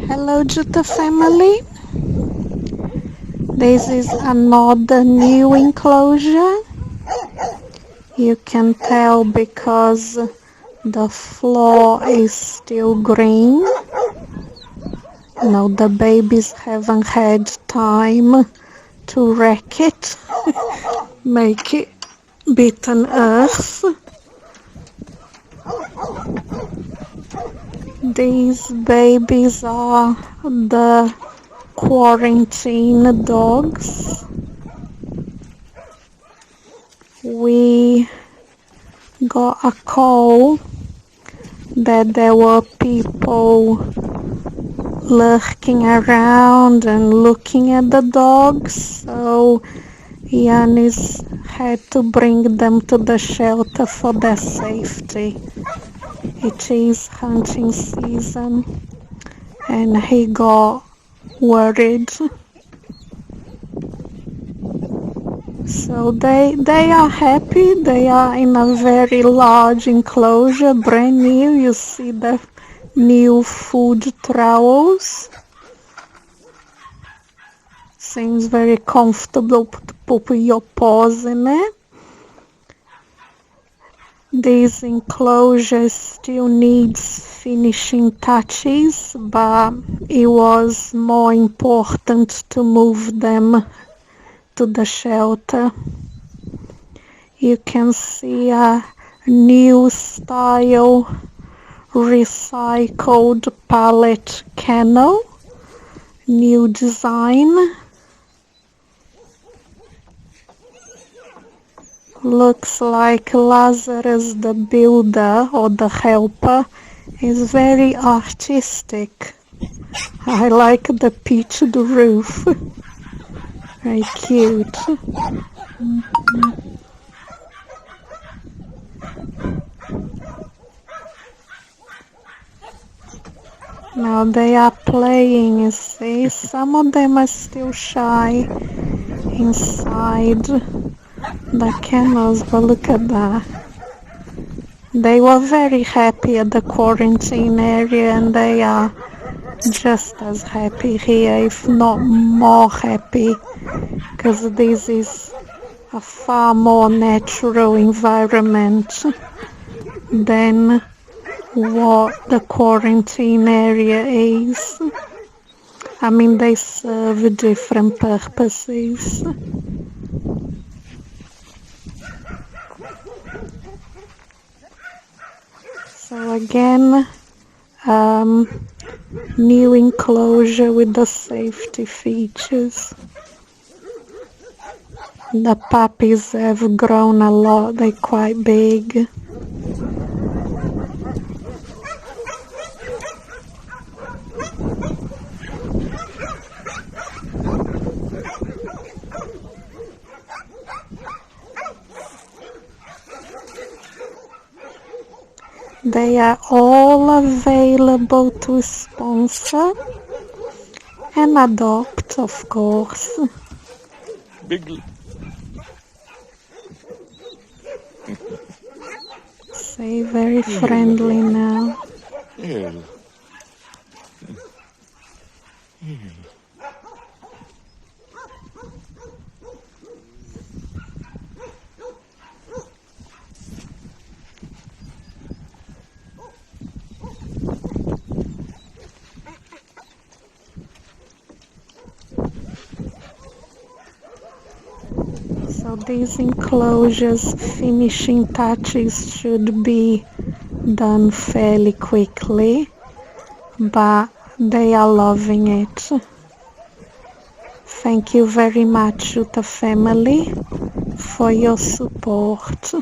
Hello Jutta family, this is another new enclosure. You can tell because the floor is still green. No, the babies haven't had time to wreck it, make it beaten earth. These babies are the quarantine dogs. We got a call that there were people lurking around and looking at the dogs, so IOANNHS had to bring them to the shelter for their safety. It is hunting season and he got worried. So they are happy. They are in a very large enclosure, brand new. You see the new food trowels. Seems very comfortable to put your paws in it. This enclosure still needs finishing touches, but it was more important to move them to the shelter. You can see a new style recycled pallet kennel, new design. Looks like Lazarus the builder or the helper is very artistic. I like the pitched roof. Very cute. Now they are playing, you see. Some of them are still shy inside the kennels, but look at that. They were very happy at the quarantine area and they are just as happy here, if not more happy, because this is a far more natural environment than what the quarantine area is. I mean, they serve different purposes. So again, new enclosure with the safety features. The puppies have grown a lot, they're quite big. They are all available to sponsor and adopt, of course. Big. Say very friendly now. Yeah. So these enclosures finishing touches should be done fairly quickly, but they are loving it. Thank you very much, Jutta family, for your support.